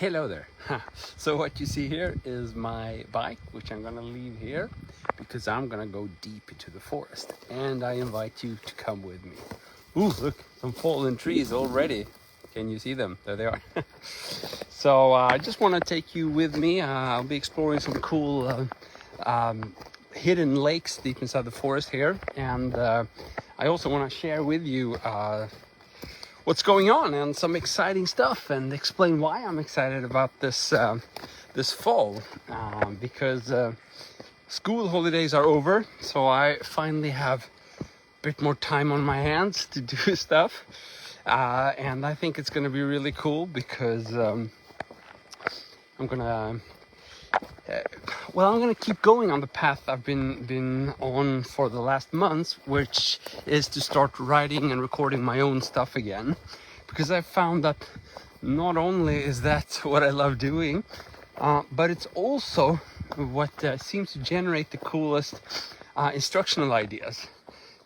Hello there. So what you see here is my bike, which I'm gonna leave here because I'm gonna go deep into the forest, and I invite you to come with me. Ooh, look, some fallen trees already. Can you see them? There they are. So I just want to take you with me. I'll be exploring some cool hidden lakes deep inside the forest here, and I also want to share with you what's going on and some exciting stuff, and explain why I'm excited about this this fall, because school holidays are over, so I finally have a bit more time on my hands to do stuff, and I think it's going to be really cool because I'm gonna keep going on the path I've been on for the last months, which is to start writing and recording my own stuff again, because I found that not only is that what I love doing, but it's also what seems to generate the coolest instructional ideas.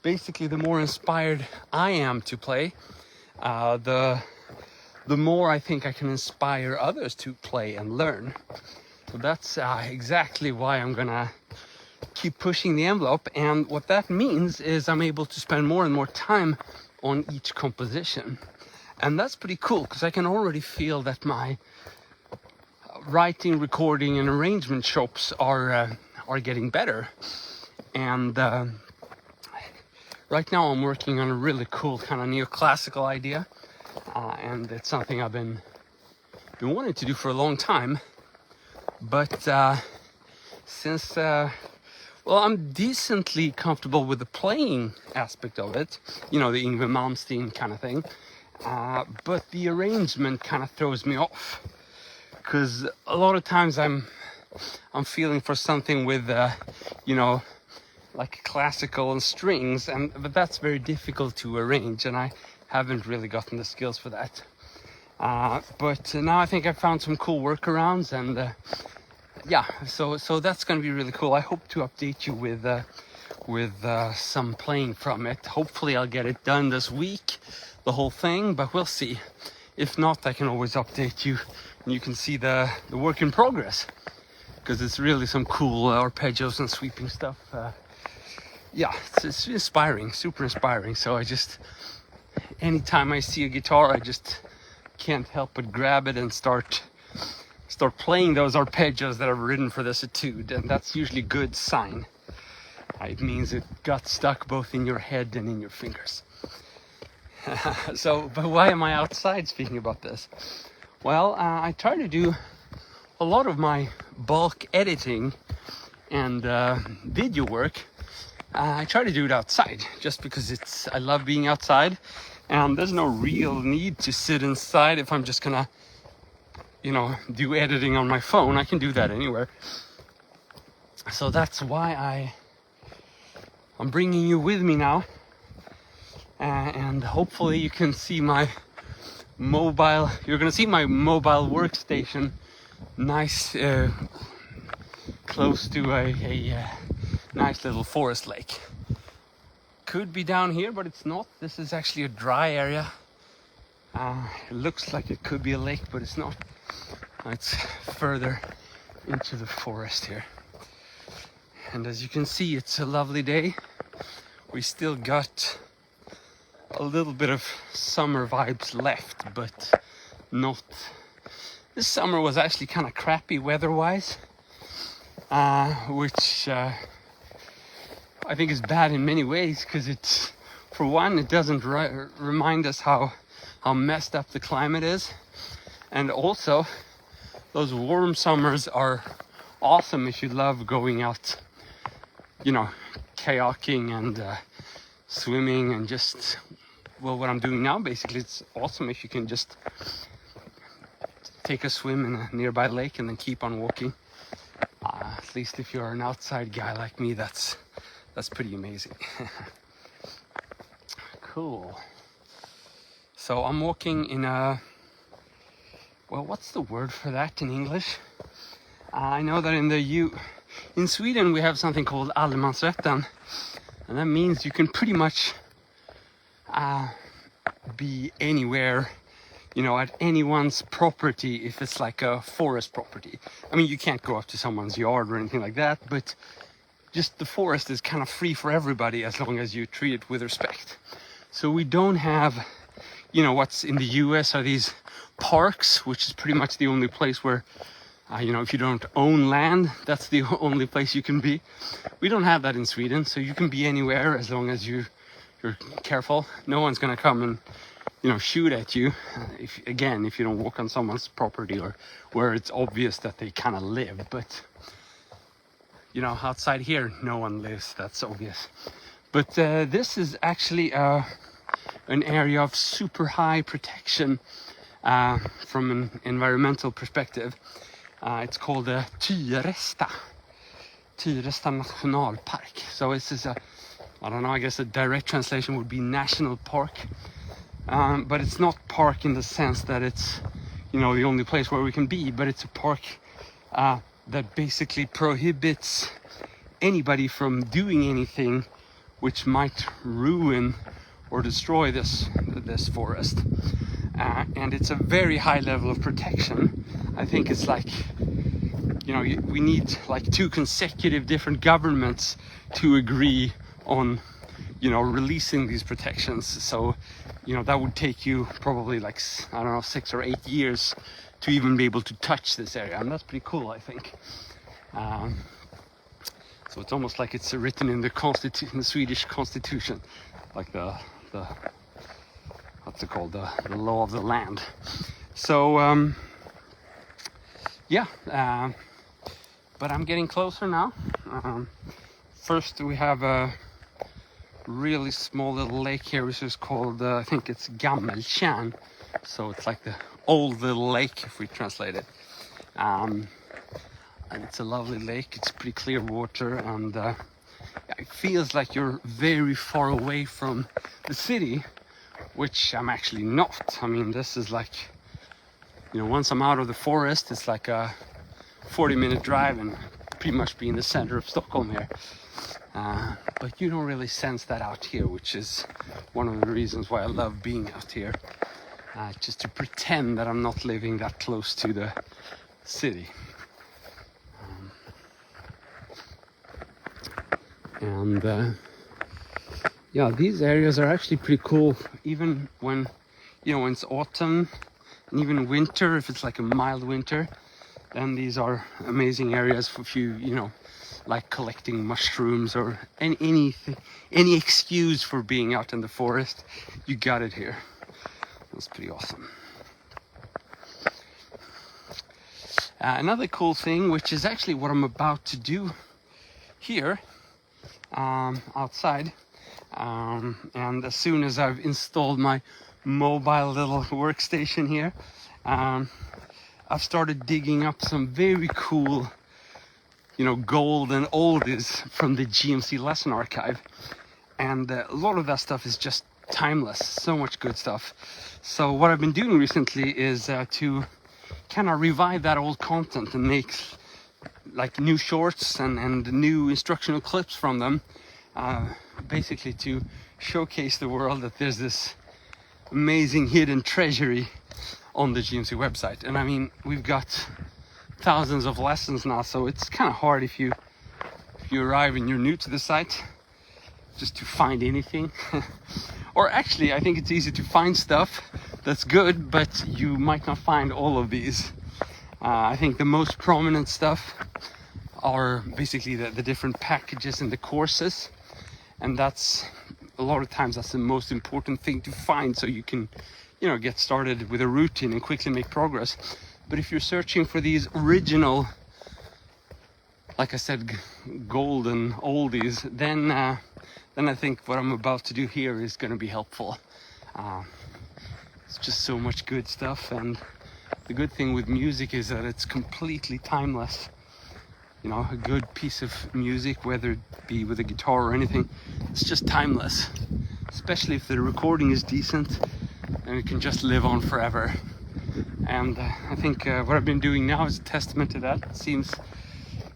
Basically, the more inspired I am to play, the more I think I can inspire others to play and learn. So that's exactly why I'm gonna keep pushing the envelope, and what that means is I'm able to spend more and more time on each composition, and that's pretty cool because I can already feel that my writing, recording, and arrangement chops are getting better. And right now I'm working on a really cool kind of neoclassical idea, and it's something I've been wanting to do for a long time. But since I'm decently comfortable with the playing aspect of it, you know, the Yngwie Malmsteen kind of thing, but the arrangement kind of throws me off, because a lot of times I'm feeling for something with like classical and strings, but that's very difficult to arrange, and I haven't really gotten the skills for that. But now I think I found some cool workarounds, and so that's going to be really cool. I hope to update you with some playing from it. Hopefully I'll get it done this week, the whole thing, but we'll see. If not, I can always update you, and you can see the work in progress, because it's really some cool arpeggios and sweeping stuff. It's inspiring, super inspiring. So anytime I see a guitar, I just can't help but grab it and start playing those arpeggios that I've written for this etude, and that's usually a good sign. It means it got stuck both in your head and in your fingers. But why am I outside speaking about this? Well, I try to do a lot of my bulk editing and video work. I try to do it outside, just because I love being outside, and there's no real need to sit inside if I'm just gonna do editing on my phone. I can do that anywhere. So that's why I'm bringing you with me now, and hopefully you can see my mobile. You're gonna see my mobile workstation, nice, close to a nice little forest lake. Could be down here, but it's not. This is actually a dry area. It looks like it could be a lake, but it's not. It's further into the forest here. And as you can see, it's a lovely day. We still got a little bit of summer vibes left, but not. This summer was actually kind of crappy weather-wise, which I think is bad in many ways, because for one, it doesn't remind us how messed up the climate is, and also those warm summers are awesome if you love going out, kayaking and swimming, and just, what I'm doing now, basically. It's awesome if you can just take a swim in a nearby lake and then keep on walking. At least if you're an outside guy like me, that's pretty amazing. Cool. So I'm walking in what's the word for that in English? I know that in Sweden we have something called allemansrätten, and that means you can pretty much be anywhere you know, at anyone's property if it's like a forest property. I mean, you can't go up to someone's yard or anything like that, but just the forest is kind of free for everybody as long as you treat it with respect. So we don't have, you know, what's in the US are these parks, which is pretty much the only place where, you know, if you don't own land, that's the only place you can be. We don't have that in Sweden, so you can be anywhere as long as you're careful. No one's gonna come and, you know, shoot at you if you don't walk on someone's property or where it's obvious that they kind of live. But you know, outside here no one lives, that's obvious. But this is actually an area of super high protection from an environmental perspective. It's called Tyresta Nationalpark. So this is I don't know, I guess a direct translation would be national park. But it's not park in the sense that it's, you know, the only place where we can be, but it's a park that basically prohibits anybody from doing anything which might ruin or destroy this forest. And it's a very high level of protection. I think it's like, you know, we need like 2 consecutive different governments to agree on, you know, releasing these protections. So, you know, that would take you probably like, I don't know, 6 or 8 years to even be able to touch this area, and that's pretty cool, I think. So it's almost like it's written in the Swedish constitution, like the what's it called, the law of the land. So yeah, but I'm getting closer now. First we have a really small little lake here, which is called, I think it's Gammeltjärn. So it's like the old little lake if we translate it. And it's a lovely lake, it's pretty clear water, and it feels like you're very far away from the city, which I'm actually not. I mean, this is like, you know, once I'm out of the forest, it's like a 40-minute drive and pretty much be in the center of Stockholm here. But you don't really sense that out here, which is one of the reasons why I love being out here. Just to pretend that I'm not living that close to the city. Yeah, these areas are actually pretty cool, even when, you know, when it's autumn and even winter. If it's like a mild winter, then these are amazing areas for if you, you know, like collecting mushrooms or any excuse for being out in the forest. You got it here. That's pretty awesome. Another cool thing, which is actually what I'm about to do here outside, and as soon as I've installed my mobile little workstation here, I've started digging up some very cool, you know, gold and oldies from the GMC lesson archive, and a lot of that stuff is just timeless. So much good stuff. So what I've been doing recently is to kind of revive that old content and make like new shorts and new instructional clips from them, basically to showcase the world that there's this amazing hidden treasury on the GMC website. And I mean, we've got thousands of lessons now, so it's kind of hard if you arrive and you're new to the site just to find anything. Or actually, I think it's easy to find stuff that's good, but you might not find all of these. I think the most prominent stuff are basically the different packages and the courses, and that's a lot of times that's the most important thing to find, so you can, you know, get started with a routine and quickly make progress. But if you're searching for these original, like I said, golden oldies, then I think what I'm about to do here is going to be helpful. It's just so much good stuff, and the good thing with music is that it's completely timeless. You know, a good piece of music, whether it be with a guitar or anything, it's just timeless. Especially if the recording is decent, and it can just live on forever. And I think what I've been doing now is a testament to that. It seems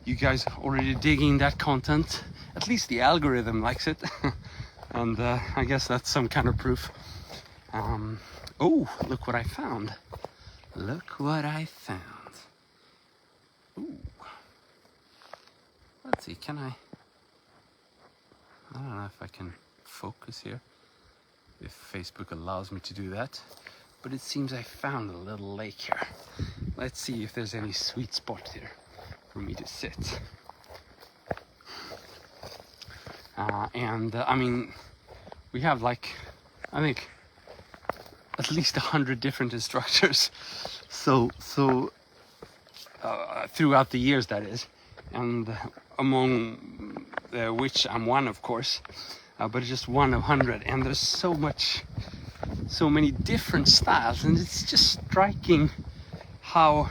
you guys are already digging that content. At least the algorithm likes it. And I guess that's some kind of proof. Oh, look what I found. Look what I found. Ooh. Let's see, can I don't know if I can focus here, if Facebook allows me to do that. But it seems I found a little lake here. Let's see if there's any sweet spot here for me to sit. I mean, we have like, I think, at least 100 different instructors. So throughout the years, that is, and among which I'm one, of course, but just one of 100. And there's so many different styles, and it's just striking how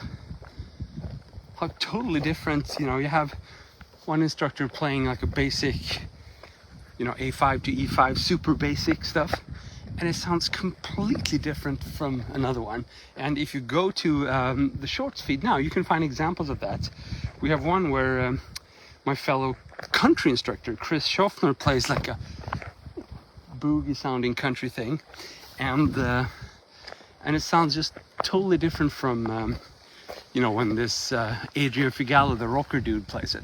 totally different. You know, you have one instructor playing like a basic, you know, A5 to E5 super basic stuff, and it sounds completely different from another one. And if you go to the shorts feed now, you can find examples of that. We have one where my fellow country instructor Chris Schaffner plays like a boogie sounding country thing, and it sounds just totally different from you know, when this Adrian Figallo, the rocker dude, plays it.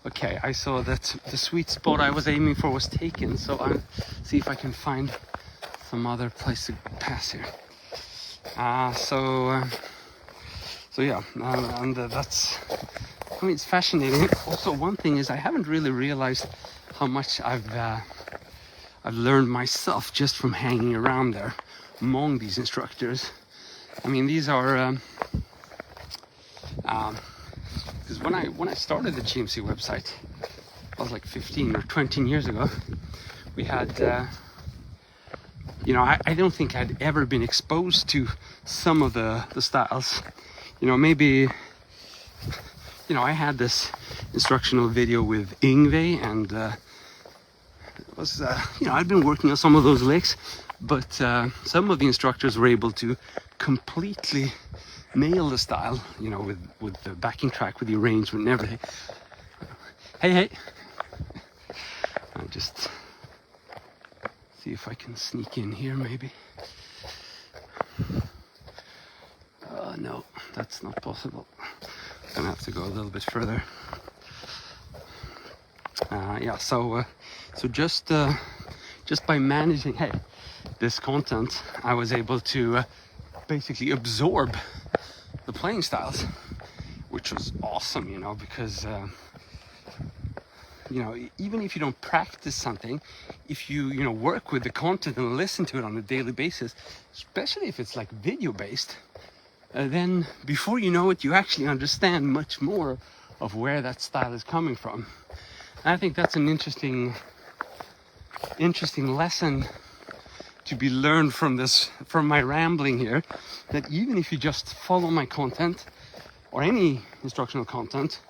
Okay, I saw that the sweet spot I was aiming for was taken, so I'll see if I can find some other place to pass here. So yeah, and that's, I mean, it's fascinating. Also, one thing is I haven't really realized how much I've learned myself just from hanging around there among these instructors. I mean, these are because when I started the GMC website, it was like 15 or 20 years ago. We had you know, I don't think I'd ever been exposed to some of the styles. You know, maybe, you know, I had this instructional video with Yngve, and it was, you know, I'd been working on some of those licks, but some of the instructors were able to completely nail the style, you know, with the backing track, with the arrangement and everything. Hey. I'll just see if I can sneak in here, maybe. No, that's not possible. I'm gonna have to go a little bit further. Yeah, so just by managing, this content, I was able to basically absorb the playing styles, which was awesome, you know, because you know, even if you don't practice something, if you know, work with the content and listen to it on a daily basis, especially if it's like video based, then before you know it, you actually understand much more of where that style is coming from. And I think that's an interesting lesson to be learned from this, from my rambling here, that even if you just follow my content or any instructional content,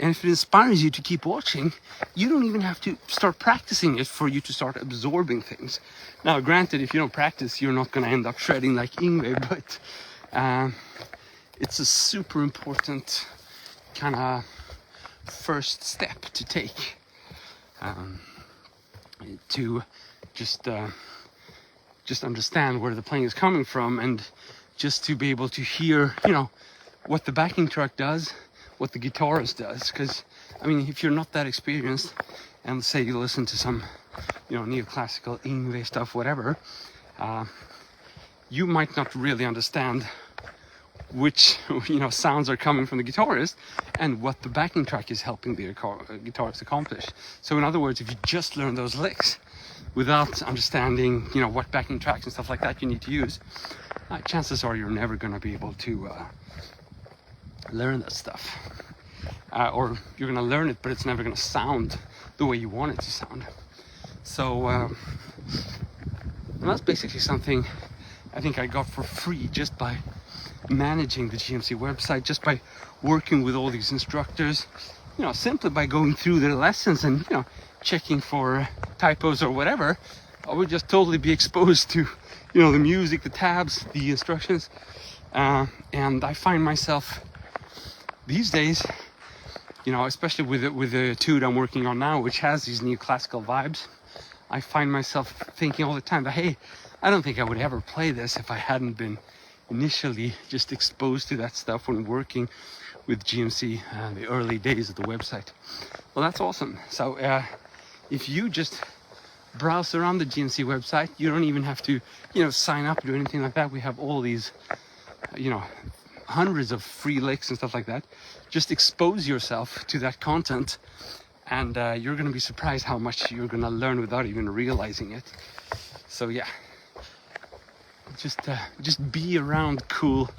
and if it inspires you to keep watching, you don't even have to start practicing it for you to start absorbing things. Now, granted, if you don't practice, you're not going to end up shredding like Yngve, but it's a super important kind of first step to take, to just understand where the playing is coming from, and just to be able to hear, you know, what the backing track does, what the guitarist does. Because, I mean, if you're not that experienced, and say you listen to some, you know, neoclassical Yngve stuff, whatever, you might not really understand which, you know, sounds are coming from the guitarist and what the backing track is helping the guitarist accomplish. So in other words, if you just learn those licks without understanding, you know, what backing tracks and stuff like that you need to use, chances are you're never going to be able to learn that stuff, or you're going to learn it, but it's never going to sound the way you want it to sound. So and that's basically something I think I got for free just by managing the GMC website, just by working with all these instructors, you know, simply by going through their lessons and, you know, checking for typos or whatever. I would just totally be exposed to, you know, the music, the tabs, the instructions, and I find myself these days, you know, especially with the tude I'm working on now, which has these neoclassical vibes, I find myself thinking all the time that, hey, I don't think I would ever play this if I hadn't been initially just exposed to that stuff when working with GMC the early days of the website. Well, that's awesome. So if you just browse around the GMC website, you don't even have to, sign up or do anything like that. We have all these, hundreds of free links and stuff like that. Just expose yourself to that content, and you're going to be surprised how much you're going to learn without even realizing it. So yeah, just be around cool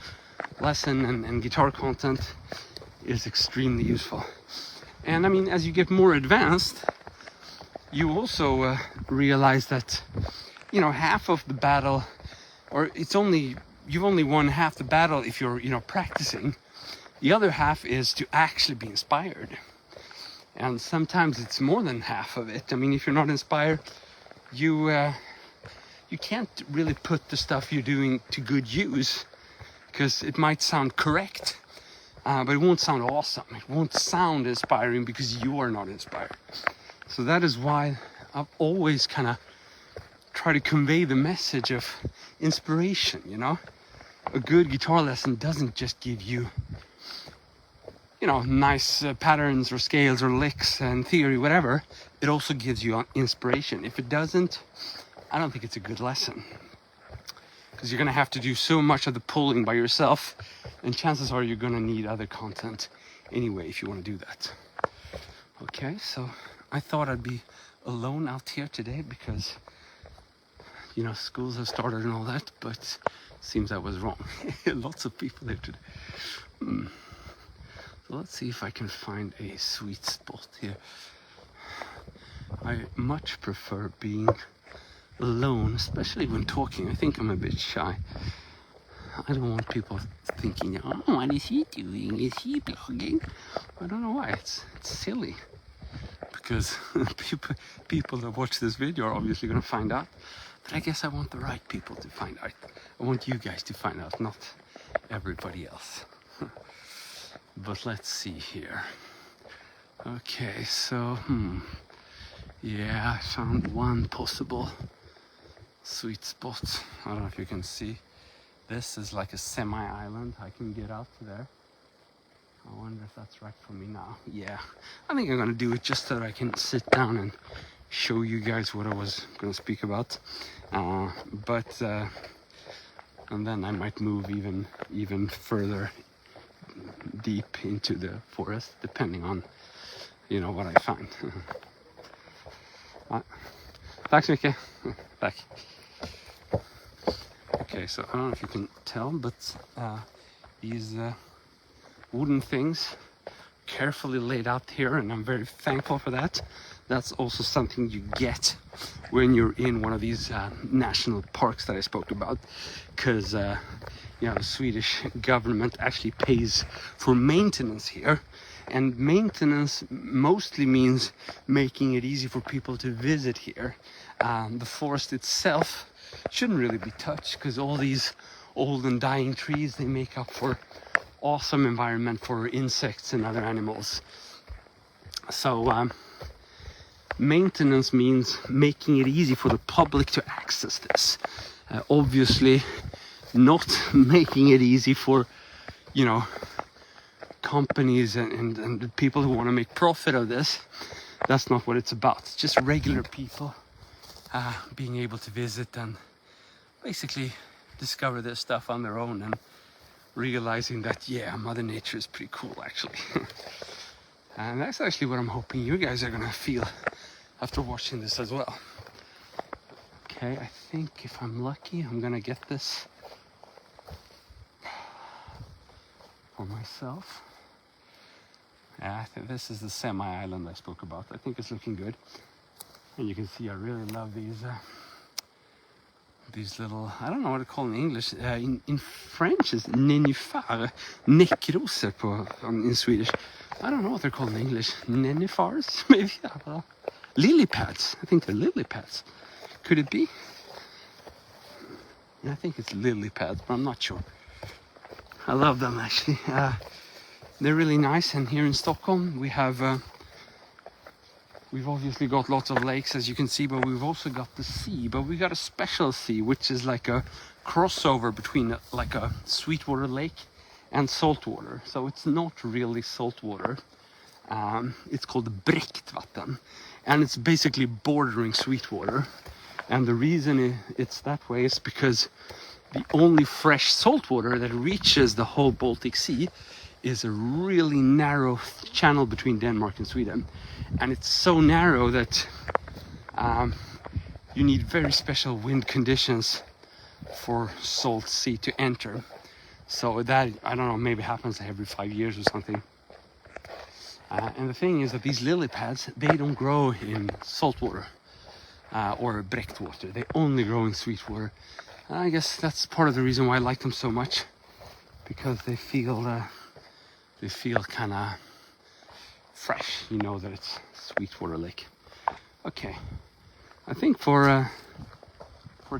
lesson and guitar content is extremely useful. And I mean, as you get more advanced, you also realize that half of the battle, or you've only won half the battle if you're practicing. The other half is to actually be inspired, and sometimes it's more than half of it. I mean, if you're not inspired, you can't really put the stuff you're doing to good use, because it might sound correct, but it won't sound awesome. It won't sound inspiring because you are not inspired. So that is why I've always kind of try to convey the message of inspiration. A good guitar lesson doesn't just give you nice patterns or scales or licks and theory, whatever. It also gives you inspiration. If it doesn't, I don't think it's a good lesson, because you're going to have to do so much of the pulling by yourself, and chances are you're going to need other content anyway if you want to do that. Okay, so I thought I'd be alone out here today because schools have started and all that, but seems I was wrong. Lots of people here today. So let's see if I can find a sweet spot here. I much prefer being alone, especially when talking. I think I'm a bit shy. I don't want people thinking, oh, what is he doing? Is he blogging? I don't know why. It's silly. Because people that watch this video are obviously going to find out. But I guess I want the right people to find out. I want you guys to find out, not everybody else. But let's see here. Okay, so, yeah, I found one possible sweet spot. I don't know if you can see. This is like a semi-island. I can get out to there. I wonder if that's right for me now. Yeah, I think I'm gonna do it just so that I can sit down and show you guys what I was gonna speak about. And then I might move even further deep into the forest, depending on what I find. Tack så mycket. Tack. Okay, so I don't know if you can tell, but these wooden things carefully laid out here, and I'm very thankful for that. That's also something you get when you're in one of these national parks that I spoke about, because the Swedish government actually pays for maintenance here, and maintenance mostly means making it easy for people to visit here. The forest itself shouldn't really be touched, because all these old and dying trees, they make up for awesome environment for insects and other animals. So maintenance means making it easy for the public to access this. Obviously not making it easy for companies and people who want to make profit of this. That's not what it's about. It's just regular people being able to visit and basically discover this stuff on their own, and realizing that, yeah, Mother Nature is pretty cool, actually. And that's actually what I'm hoping you guys are gonna feel after watching this as well. Okay, I think if I'm lucky, I'm gonna get this for myself. Yeah, I think this is the semi-island I spoke about. I think it's looking good. And you can see I really love these little, I don't know what to call in English. In French is nénuphar, näckrosor in Swedish. I don't know what they're called in English. Nenufars, maybe? Lily pads. I think they're lily pads. Could it be? Yeah, I think it's lily pads, but I'm not sure. I love them, actually. They're really nice, and here in Stockholm we have We've obviously got lots of lakes, as you can see, but we've also got the sea. But we got a special sea, which is like a crossover between like a sweetwater lake and saltwater. So it's not really saltwater. It's called Briktvatten, and it's basically bordering sweetwater. And the reason it's that way is because the only fresh saltwater that reaches the whole Baltic Sea is a really narrow channel between Denmark and Sweden. And it's so narrow that you need very special wind conditions for salt sea to enter. So that, I don't know, maybe happens every 5 years or something. And the thing is that these lily pads, they don't grow in saltwater or brektwater. They only grow in sweetwater. I guess that's part of the reason why I like them so much, because they feel kind of fresh. You know that it's sweetwater lake. Okay, I think for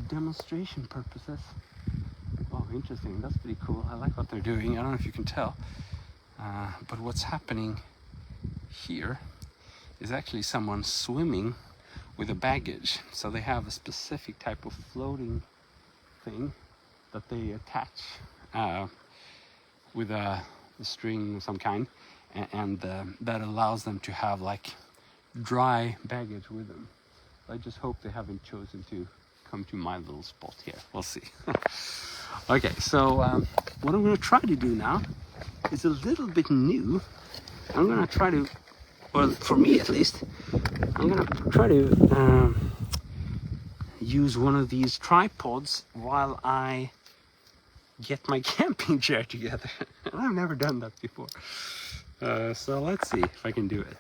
demonstration purposes. Oh, interesting. That's pretty cool. I like what they're doing. I don't know if you can tell, but what's happening here is actually someone swimming with a baggage. So they have a specific type of floating thing that they attach with a string of some kind, and that allows them to have like dry baggage with them. I just hope they haven't chosen to come to my little spot here. We'll see. Okay, so what I'm going to try to do now is a little bit new. I'm going to try to, well, for me at least, I'm going to try to use one of these tripods while I get my camping chair together. I've never done that before. So let's see if I can do it.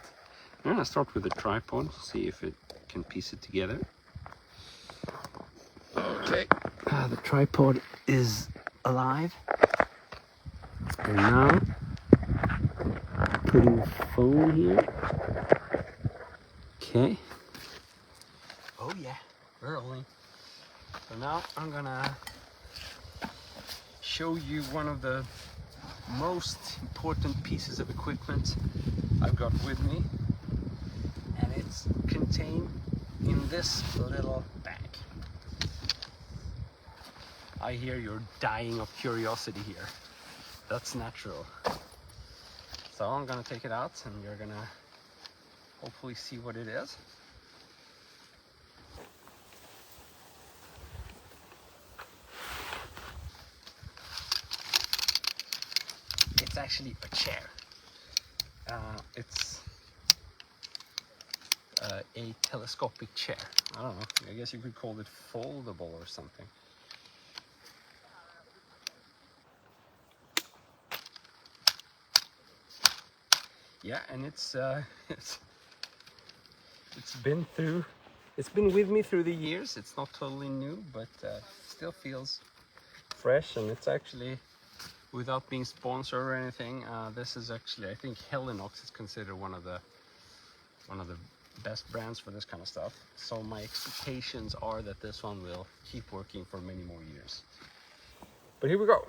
I'm going to start with a tripod, see if it can piece it together. Okay, the tripod is alive. And now, putting the phone here. Okay. Oh yeah, we're rolling. So now I'm gonna show you one of the most important pieces of equipment I've got with me. And it's contained in this little bag. I hear you're dying of curiosity here. That's natural. So I'm gonna take it out and you're gonna hopefully see what it is. It's actually a chair. It's a telescopic chair. I don't know, I guess you could call it foldable or something. Yeah, and it's been with me through the years. It's not totally new, but still feels fresh, and it's actually, without being sponsored or anything, this is actually, I think Helinox is considered one of the best brands for this kind of stuff. So my expectations are that this one will keep working for many more years. But here we go.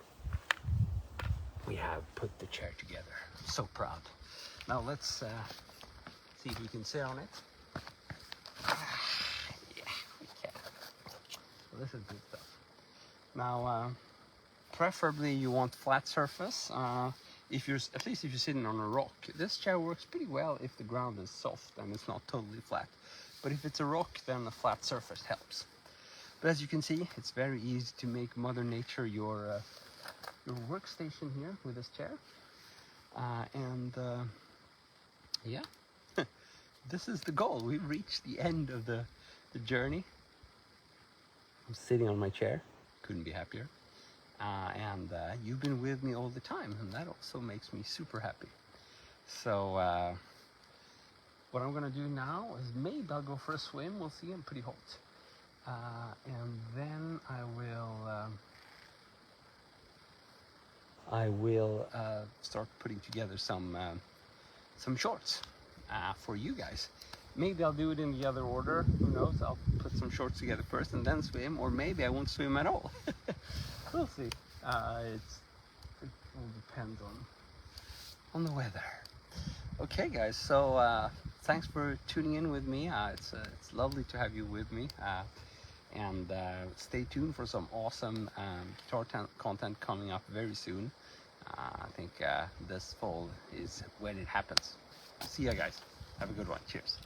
We have put the chair together. I'm so proud. Now let's see if we can sit on it. Yeah, we can. So this is good stuff. Now, preferably you want flat surface. If you're sitting on a rock, this chair works pretty well if the ground is soft and it's not totally flat. But if it's a rock, then a flat surface helps. But as you can see, it's very easy to make Mother Nature your workstation here with this chair. Yeah, this is the goal. We've reached the end of the journey. I'm sitting on my chair, couldn't be happier. And you've been with me all the time, and that also makes me super happy. So what I'm gonna do now is maybe I'll go for a swim. We'll see. I'm pretty hot, and then I will start putting together some shorts for you guys. Maybe I'll do it in the other order. Who knows? I'll put some shorts together first and then swim, or maybe I won't swim at all. We'll see. It all depends on the weather. Okay, guys. So thanks for tuning in with me. It's lovely to have you with me. And stay tuned for some awesome guitar content coming up very soon. I think this fall is when it happens. See ya, guys. Have a good one. Cheers.